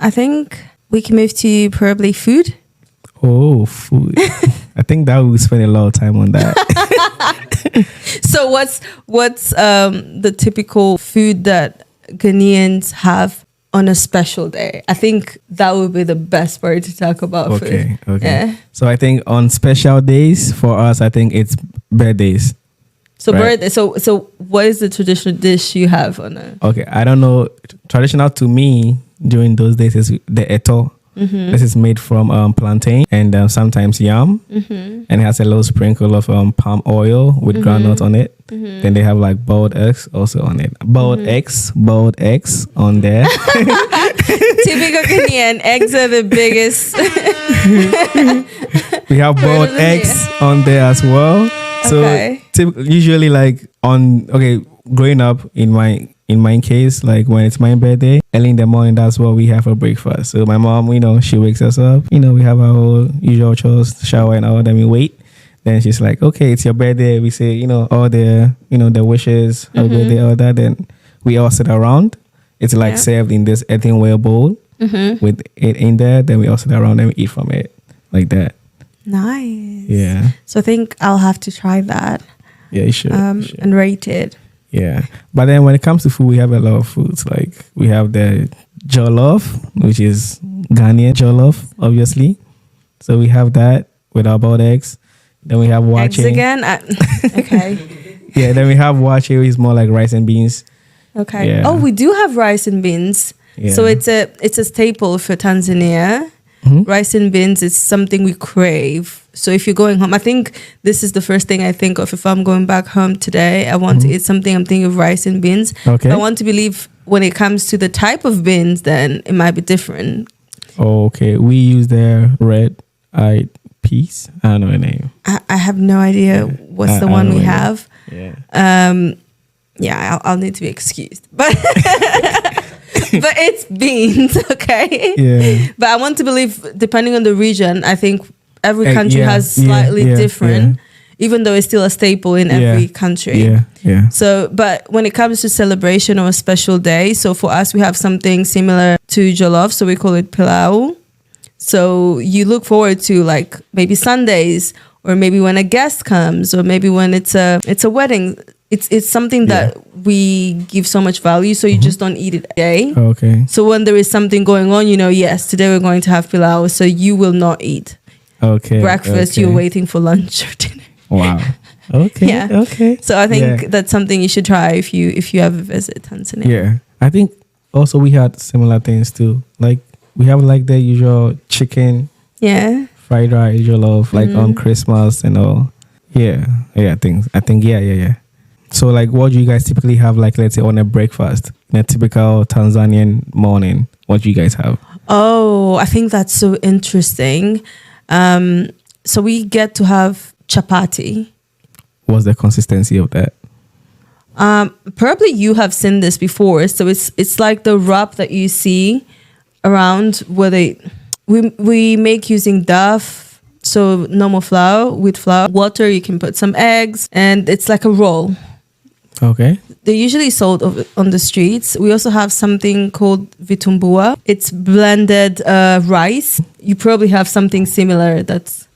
I think we can move to probably food. Oh, food. I think that we spend a lot of time on that. So what's the typical food that Ghanaians have on a special day? I think that would be the best part to talk about food. Okay. Yeah. So I think on special days for us, I think it's birthdays. So right? birthday. So what is the traditional dish you have on a? Okay, I don't know. Traditional to me during those days is the eto. Mm-hmm. This is made from plantain and sometimes yam, and it has a little sprinkle of palm oil with groundnut on it. Then they have like boiled eggs also on it. Boiled eggs on there. Typical Ghanaian, eggs are the biggest. We have boiled eggs on there as well. So Okay. usually like growing up in my case, like when it's my birthday, early in the morning, that's what we have for breakfast. So my mom, she wakes us up. We have our whole usual chores, shower and all. Then we wait. Then she's like, "Okay, it's your birthday." We say, all the, the wishes, happy birthday, all that. Then we all sit around. It's like served in this earthenware bowl with it in there. Then we all sit around and we eat from it like that. Nice. Yeah. So I think I'll have to try that. Yeah, you should. And rate it. Yeah. But then when it comes to food, we have a lot of foods. Like we have the jollof, which is Ghanaian jollof, obviously. So we have that with our boiled eggs. Then we have wache. Eggs again? Okay. Yeah, then we have wache, which is more like rice and beans. Okay. Yeah. Oh, we do have rice and beans. Yeah. So it's a staple for Tanzania. Rice and beans is something we crave. So if you're going home, I think this is the first thing I think of. If I'm going back home today, I want to eat something, I'm thinking of rice and beans. Okay. But I want to believe when it comes to the type of beans, then it might be different. Oh, okay. We use the red-eyed peas. I don't know the name. I have no idea what's the I one don't we know. have. Yeah. Yeah, I'll need to be excused. But but it's beans, okay? Yeah. But I want to believe, depending on the region, I think every country yeah, has slightly yeah, different, even though it's still a staple in every country. Yeah. So, but when it comes to celebration or a special day, so for us, we have something similar to jollof, so we call it pilau. So you look forward to like maybe Sundays, or maybe when a guest comes, or maybe when it's a wedding. It's something that we give so much value, so you just don't eat it every day. Okay. So when there is something going on, yes, today we're going to have pilau, so you will not eat breakfast. Okay. You're waiting for lunch or dinner. Wow. Okay. Yeah. Okay. So I think that's something you should try if you ever visit Tanzania. Yeah. I think also we had similar things too. Like we have like the usual chicken, Yeah. fried rice, jollof, like on Christmas and all. Yeah. I think yeah. So like what do you guys typically have, like let's say on a breakfast in a typical Tanzanian morning? What do you guys have? Oh, I think that's so interesting. So we get to have chapati. What's the consistency of that? Probably you have seen this before. So it's like the wrap that you see around where we make using duff. So normal flour with flour, water. You can put some eggs, and it's like a roll. Okay. They're usually sold on the streets. We also have something called vitumbua. It's blended rice. You probably have something similar that's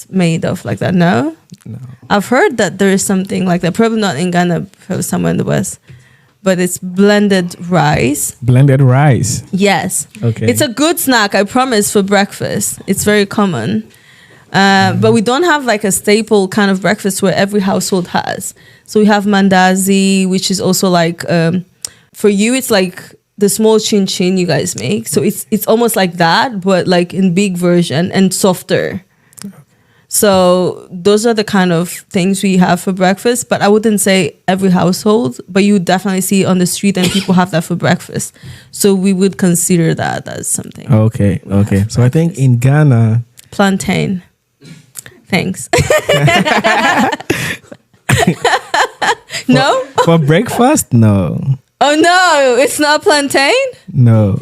made of like that. No? No. I've heard that there is something like that. Probably not in Ghana, probably somewhere in the West. But it's blended rice. Blended rice. Yes. Okay. It's a good snack, I promise, for breakfast. It's very common. But we don't have like a staple kind of breakfast where every household has. So we have mandazi, which is also like, for you, it's like the small chin chin you guys make. So it's almost like that, but like in big version and softer. So those are the kind of things we have for breakfast. But I wouldn't say every household, but you would definitely see on the street and people have that for breakfast. So we would consider that as something. Okay. So I think in Ghana, Plantain. Thanks. No? for breakfast, no. Oh no, it's not plantain? No.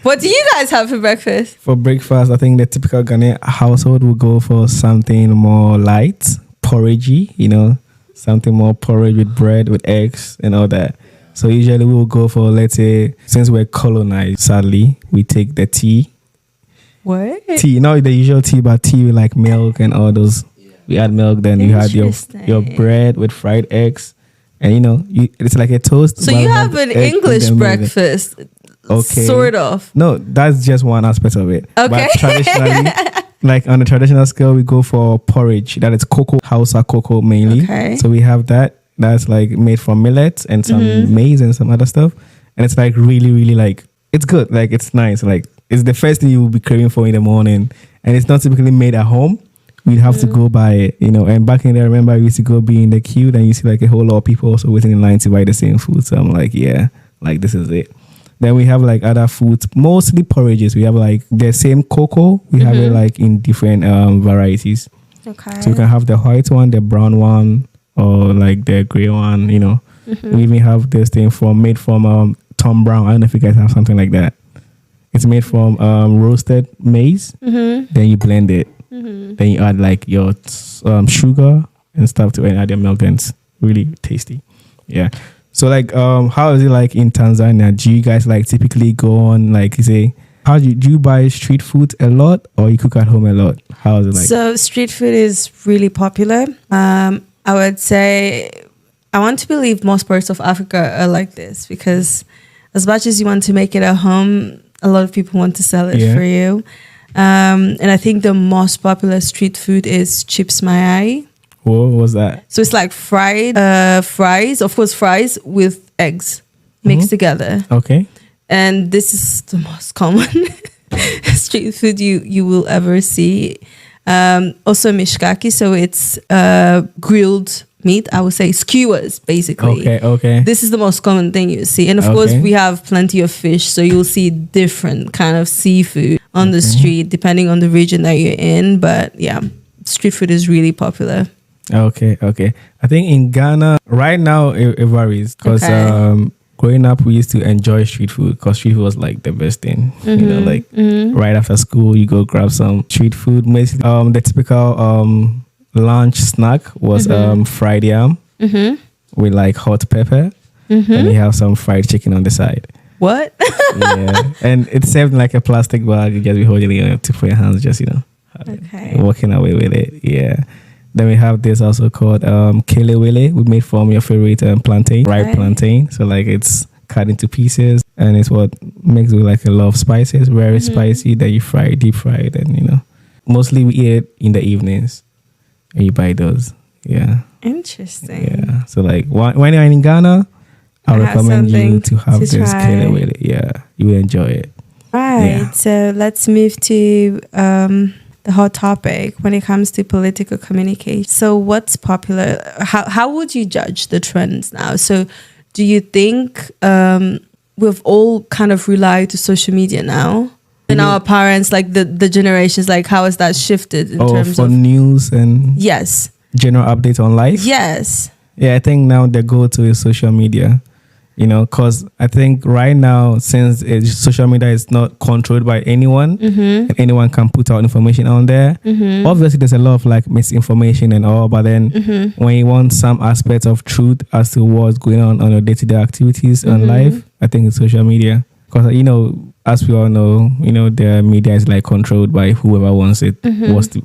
What do you guys have for breakfast? For breakfast, I think the typical Ghanaian household will go for something more light, porridgey, something more porridge with bread, with eggs and all that. So usually we will go for, let's say, since we're colonized, sadly, we take the tea. What? Tea, not the usual tea, but tea with like milk and all those. We add milk, then you had your bread with fried eggs. And it's like a toast. So you have an English breakfast. Okay. Sort of. No, that's just one aspect of it. Okay. But traditionally, like on the traditional scale, we go for porridge. That is cocoa, Hausa cocoa mainly. Okay. So we have that. That's like made from millets and some maize and some other stuff. And it's like really, really like, it's good. Like it's nice. Like it's the first thing you will be craving for in the morning. And it's not typically made at home. We'd have to go buy it, and back in there, I remember I used to go be in the queue and you see like a whole lot of people also waiting in line to buy the same food. So I'm like, yeah, like this is it. Then we have like other foods, mostly porridges. We have like the same cocoa. We have it like in different varieties. Okay. So you can have the white one, the brown one, or like the gray one, We even have this thing made from Tom Brown. I don't know if you guys have something like that. It's made from roasted maize. Then you blend it. Then you add like your sugar and stuff to it and add your milk, and it's really tasty. Yeah. So like how is it like in Tanzania? Do you guys like typically go on like you say, do you buy street food a lot or you cook at home a lot? How is it like? So street food is really popular. I would say I want to believe most parts of Africa are like this, because as much as you want to make it at home, a lot of people want to sell it for you. And I think the most popular street food is chips mayai. What was that? So it's like fried fries, of course, fries with eggs mixed together. Okay. And this is the most common street food you will ever see. Also mishkaki, so it's grilled meat. I would say skewers, basically. Okay. This is the most common thing you see. And of course, we have plenty of fish, so you'll see different kind of seafood on the street, depending on the region that you're in. But yeah, street food is really popular. Okay. I think in Ghana, right now, it varies. Because growing up, we used to enjoy street food, because street food was like the best thing. Right after school, you go grab some street food. Basically, the typical lunch snack was fried yam with like hot pepper, and you have some fried chicken on the side. What? Yeah, and it's served in like a plastic bag. You just be holding it on tip for your hands, just walking away with it. Yeah. Then we have this also called kelewele. We made from your favorite plantain, ripe plantain. So like it's cut into pieces, and it's what makes with like a lot of spices, very spicy, that you deep fry it, and mostly we eat it in the evenings. And you buy those. Yeah. Interesting. Yeah. So like when you're in Ghana, I recommend you to have this kelewele. Yeah. You will enjoy it. Right. Yeah. So let's move to the hot topic when it comes to political communication. So what's popular? How would you judge the trends now? So do you think we've all kind of relied to social media now? And our parents, like the generations, like how has that shifted in terms of news and general updates on life? Yes. Yeah, I think now the go-to is social media. Because I think right now, since social media is not controlled by anyone, and anyone can put out information on there. Obviously, there's a lot of like misinformation and all, but then when you want some aspect of truth as to what's going on your day-to-day activities on life, I think it's social media. Because as we all know, the media is like controlled by whoever wants it,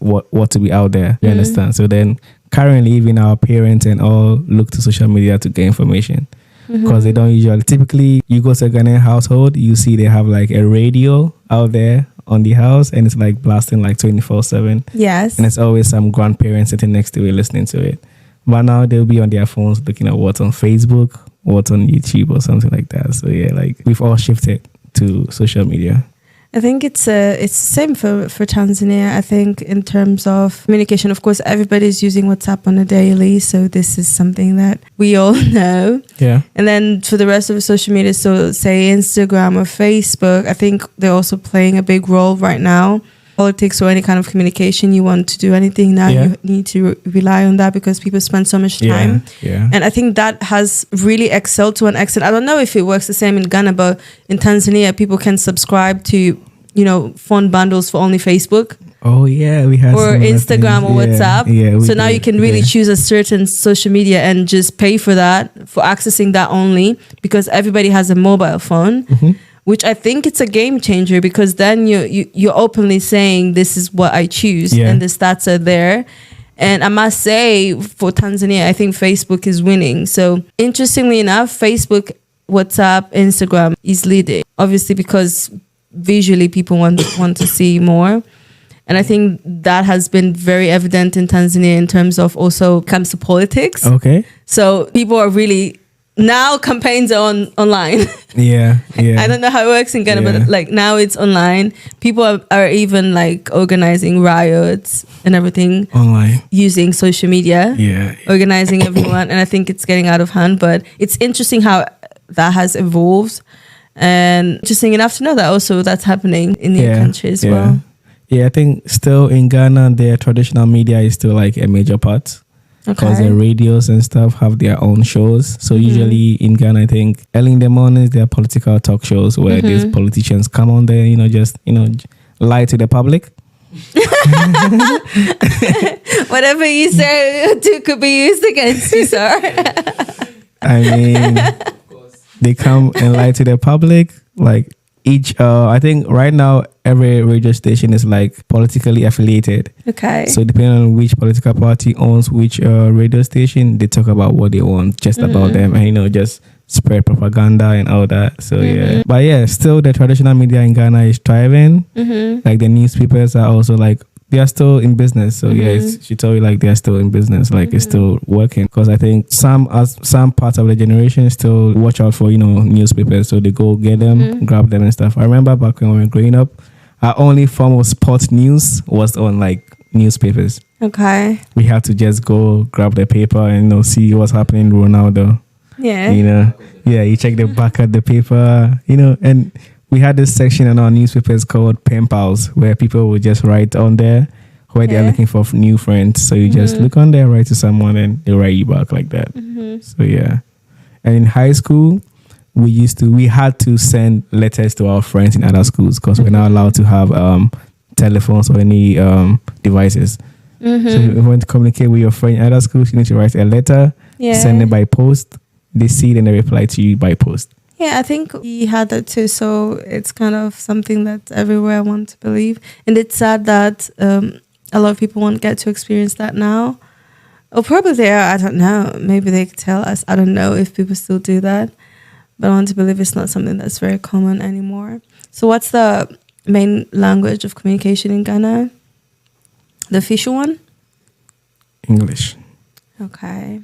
what to be out there. You understand? So then currently, even our parents and all look to social media to get information. Because they don't usually, typically you go to a Ghanaian household, you see they have like a radio out there on the house, and it's like blasting like 24/7. Yes. And it's always some grandparents sitting next to it listening to it. But now they'll be on their phones looking at what's on Facebook, what's on YouTube or something like that. So yeah, like we've all shifted to social media. I think it's the same for Tanzania. I think in terms of communication, of course, everybody's using WhatsApp on a daily. So this is something that we all know. Yeah. And then for the rest of the social media, so say Instagram or Facebook, I think they're also playing a big role right now. Politics or any kind of communication, you want to do anything now, you need to rely on that because people spend so much time. Yeah. And I think that has really excelled to an extent. I don't know if it works the same in Ghana, but in Tanzania, people can subscribe to phone bundles for only Facebook Oh yeah, we had or similar Instagram things. or WhatsApp. Yeah, So now you can really choose a certain social media and just pay for that, for accessing that only, because everybody has a mobile phone, which I think it's a game changer, because then you're openly saying this is what I choose and the stats are there. And I must say, for Tanzania, I think Facebook is winning. So interestingly enough, Facebook, WhatsApp, Instagram is leading, obviously because visually people want to see more. And I think that has been very evident in Tanzania in terms of also comes to politics. Okay. So people are really, now campaigns are online. Yeah. I don't know how it works in Ghana, but like now it's online. People are even like organizing riots and everything online using social media. Yeah. Organizing everyone. And I think it's getting out of hand, but it's interesting how that has evolved. And interesting enough to know that also that's happening in your country as well. Yeah, I think still in Ghana, their traditional media is still like a major part. Because the radios and stuff have their own shows. So usually in Ghana, I think early in the mornings, there are political talk shows where these politicians come on there, just lie to the public. Whatever you say could be used against you, sir. I mean, they come and lie to the public. Like each, I think right now, every radio station is like politically affiliated. Okay. So depending on which political party owns which radio station, they talk about what they want, just about them, and just spread propaganda and all that. So yeah, but yeah, still the traditional media in Ghana is thriving. Like the newspapers are also like they are still in business. So yeah, she told you like they are still in business, like it's still working. Because I think some parts of the generation still watch out for newspapers, so they go get them, grab them and stuff. I remember back when we were growing up, our only form of sports news was on like newspapers. Okay. We had to just go grab the paper and see what's happening to Ronaldo. Yeah. You check the back of the paper, and we had this section in our newspapers called pen pals, where people would just write on there where they're looking for new friends. So you just look on there, write to someone, and they write you back like that. So yeah. And in high school, we had to send letters to our friends in other schools because we're not allowed to have telephones or any devices. So if you want to communicate with your friend in other schools, you need to write a letter, send it by post. They see it and they reply to you by post. Yeah, I think we had that too. So it's kind of something that everywhere I want to believe. And it's sad that a lot of people won't get to experience that now. Or probably they are, I don't know. Maybe they could tell us. I don't know if people still do that. But I want to believe it's not something that's very common anymore. So what's the main language of communication in Ghana? The official one? English. Okay.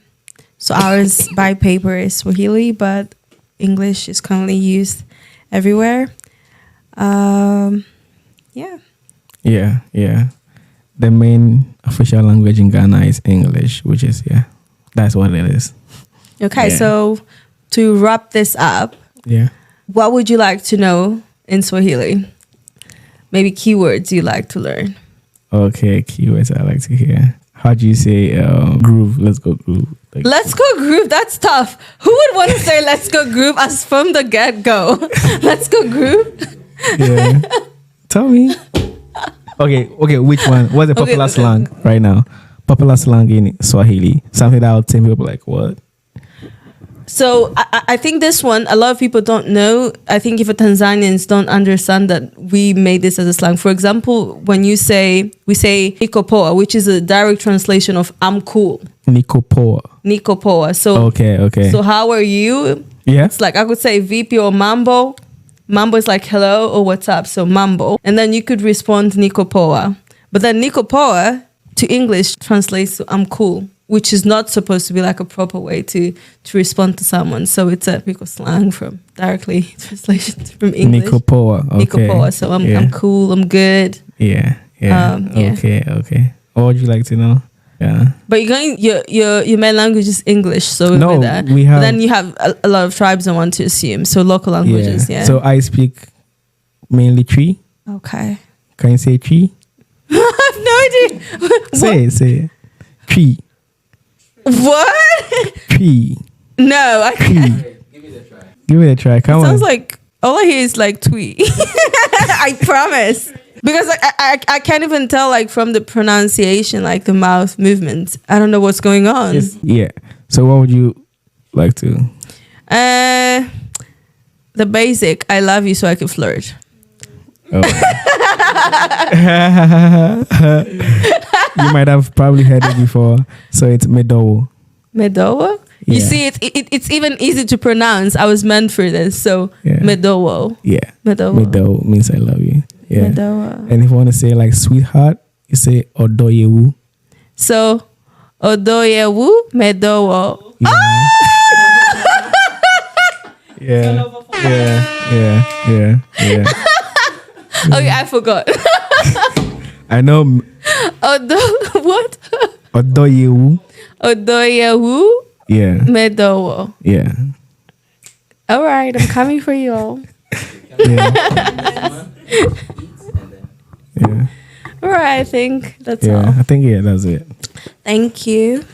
So ours by paper is Swahili, but English is currently used everywhere. Yeah. The main official language in Ghana is English, which is, that's what it is. Okay, so to wrap this up, what would you like to know in Swahili? Maybe keywords you like to learn. Okay, keywords I like to hear. How do you say groove? Let's go groove. Like, let's go groove. That's tough. Who would want to say let's go groove as from the get-go? Let's go groove. Yeah. Tell me. Okay, which one? What's the popular slang right now? Popular slang in Swahili. Something that I'll tell people like, what? So I think this one, a lot of people don't know. I think if Tanzanians don't understand that we made this as a slang. For example, when we say Niko Poa, which is a direct translation of I'm cool. Niko Poa. So okay. So how are you? Yeah. It's like I could say VP or Mambo. Mambo is like hello or what's up. So Mambo. And then you could respond Niko Poa. But then Niko Poa to English translates to I'm cool, which is not supposed to be like a proper way to respond to someone. So it's a Niko slang from directly translation from English. Niko Poa. Okay. Niko Poa. So I'm cool. I'm good. Yeah. Okay. What would you like to know? Yeah. But your main language is English, so no, we have. But then you have a lot of tribes I want to assume. So local languages, yeah. So I speak mainly Tree. Okay. Can you say Tree? I have no idea. Say it. Tree. What? Tree. No, I can't. Give it a try. Come on. Sounds like all I hear is like twee. I promise. Because I can't even tell like from the pronunciation, like the mouth movement. I don't know what's going on. Yeah. So what would you like to? The basic, I love you so I can flirt. Oh. You might have probably heard it before. So it's medowo. Medowo? Yeah. You see, it's even easy to pronounce. I was meant for this. So medowo. Yeah. Medowo. Medowo means I love you. Yeah. Medowo. And if you want to say like sweetheart, you say odoyewu. So odoyewu medowo. Yeah. Yeah. Yeah. Okay, I forgot. I know. What? Odoyewu. Odoyewu Yeah. medowo. Yeah. All right, I'm coming for you all. Yeah. Yeah. All right, I think that's Yeah. all. I think that's it. Thank you.